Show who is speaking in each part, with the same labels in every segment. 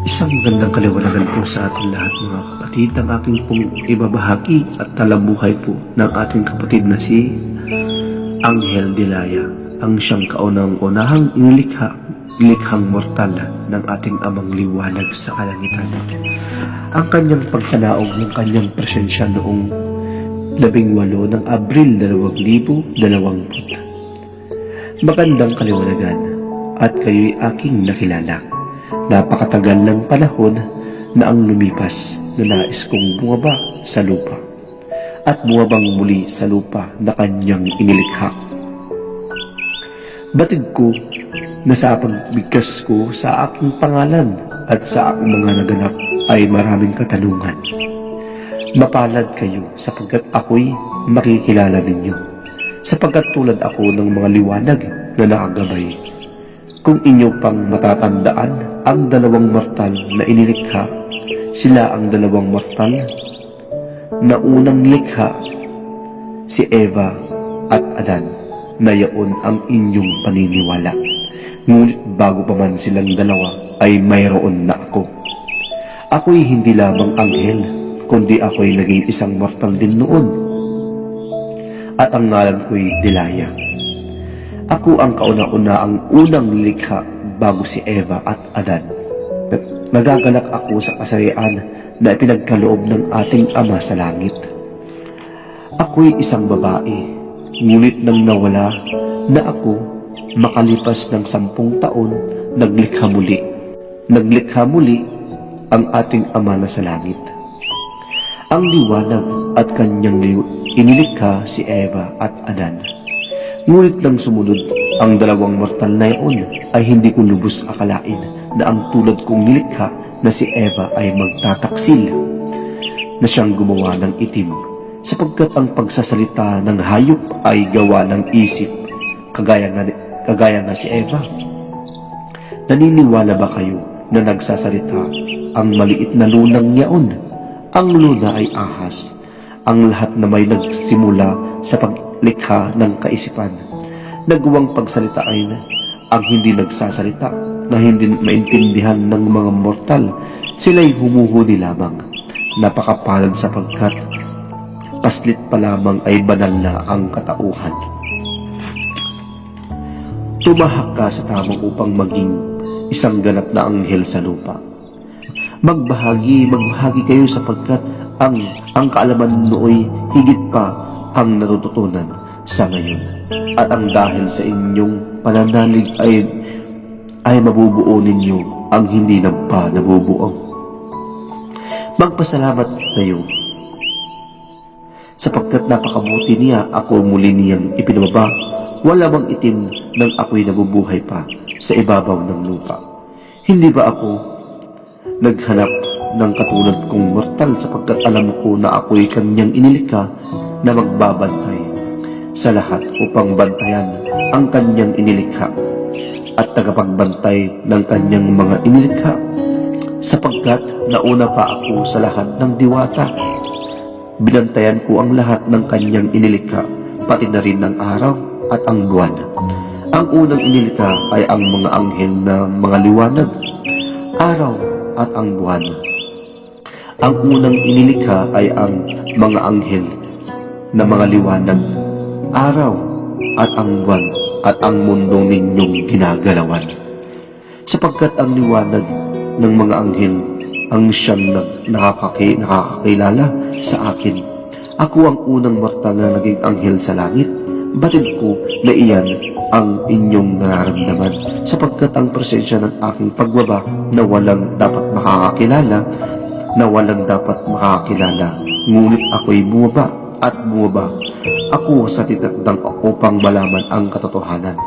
Speaker 1: Isang magandang kaliwanagan po sa ating lahat mga kapatid. Ang aking pong ibabahagi at talabuhay po ng ating kapatid na si Anghel Delaya, ang siyang kaunang-unahang likhang mortal ng ating amang liwanag sa kalangitan. Ang kanyang pagkalaog ng kanyang presensya noong 18 ng Abril 2020. Magandang kaliwanagan at kayo'y aking nakilala. Napakatagal ng panahon na ang lumipas na nais kong bumaba sa lupa at bumabang muli sa lupa na kanyang inilikha. Batid ko na sa pagbigkas ko sa aking pangalan at sa aking mga naganap ay maraming katanungan. Mapalad kayo sapagkat ako'y makikilala ninyo, sapagkat tulad ako ng mga liwanag na nakagabay. Kung inyo pang matatandaan ang dalawang mortal na inilikha, sila ang dalawang mortal na unang likha, si Eva at Adan, na yaon ang inyong paniniwala. Ngunit bago pa man silang dalawa ay mayroon na ako. Ako'y hindi lamang anghel, kundi ako'y naging isang mortal din noon. At ang ngalan ko'y Delaya. Ako ang kauna-una ang unang likha bago si Eva at Adan. Nagagalak ako sa kasarian na ipinagkaloob ng ating Ama sa langit. Ako'y isang babae, ngunit nang nawala na ako, makalipas ng 10 taon, naglikha muli. Naglikha muli ang ating Ama na sa langit. Ang liwanag at kanyang inilikha si Eva at Adan. Ngunit nang sumunod ang dalawang mortal na iyon, ay hindi ko lubos akalain na ang tulad kong nilikha na si Eva ay magtataksil, na siyang gumawa ng itim, sapagkat ang pagsasalita ng hayop ay gawa ng isip, kagaya nga si Eva. Naniniwala ba kayo na nagsasalita ang maliit na lunang yaon? Ang luna ay ahas, ang lahat na may nagsimula sa paglikha ng kaisipan. Nagawang pagsalita ay ang hindi nagsasalita, na hindi maintindihan ng mga mortal. Sila'y humuhuni lamang. Napakapalad sapagkat paslit pa lamang ay banal na ang katauhan. Tumahak ka sa tamang upang maging isang ganap na anghel sa lupa. Magbahagi kayo sapagkat ang kaalaman nooy higit pa ang natututunan sa ngayon. At ang dahil sa inyong pananalig ay mabubuo ninyo ang hindi na pa nabubuo. Magpasalamat kayo sapagkat napakabuti niya ako muli niyang ipinababa. Wala bang itim nang ako'y nabubuhay pa sa ibabaw ng lupa? Hindi ba ako naghanap ng katulad kong mortal sapagkat alam ko na ako'y kanyang inilikha na magbabantay sa lahat upang bantayan ang kanyang inilikha at tagapagbantay ng kanyang mga inilikha, sapagkat nauna pa ako sa lahat ng diwata. Binantayan ko ang lahat ng kanyang inilikha, pati na rin ang araw at ang buwan. Ang unang inilikha ay ang mga anghel na mga liwanag, araw at ang buwan. Ang unang inilikha ay ang mga anghel na mga liwanag, araw at ang buwan at ang mundong ninyong ginagalawan. Sapagkat ang liwanag ng mga anghel ang siyang nakakakilala sa akin. Ako ang unang mortal na naging anghel sa langit. Batid ko na iyan ang inyong nararamdaman, sapagkat ang presensya ng aking pagbaba na walang dapat makakakilala, ngunit ako'y bumaba at bumaba ako sa titakdang upang malaman ang katotohanan.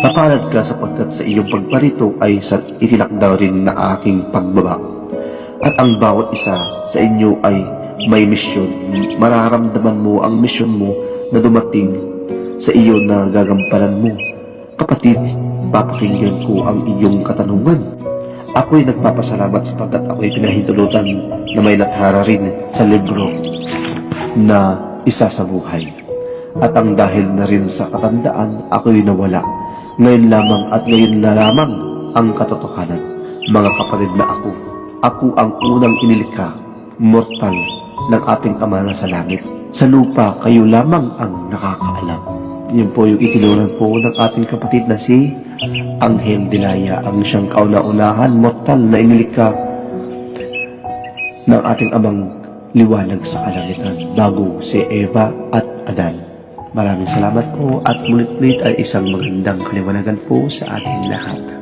Speaker 1: Kapalad ka sapagkat sa iyong pagparito ay sa itinakda rin na aking pagbaba. At ang bawat isa sa inyo ay may misyon. Mararamdaman mo ang misyon mo na dumating sa iyo na gagampanan mo. Kapatid, papakinggan ko ang iyong katanungan. Ako'y nagpapasalamat sapagkat ako'y pinahintulutan na may lathara rin sa libro na Isa sa Buhay. At ang dahil na rin sa katandaan, ako'y nawala. Ngayon na lamang ang katotohanan. Mga kapatid na ako, Ako ang unang inilikha, mortal, ng ating Ama na sa langit. Sa lupa, kayo lamang ang nakakaalam. Yun po yung itinuran po ng ating kapatid na si Anghel Delaya, ang siyang kauna-unahan, mortal na inilikha ng ating Amang liwanag sa kalangitan bago si Eva at Adan. Maraming salamat po at mulit-mulit ay isang magandang kaliwanagan po sa ating lahat.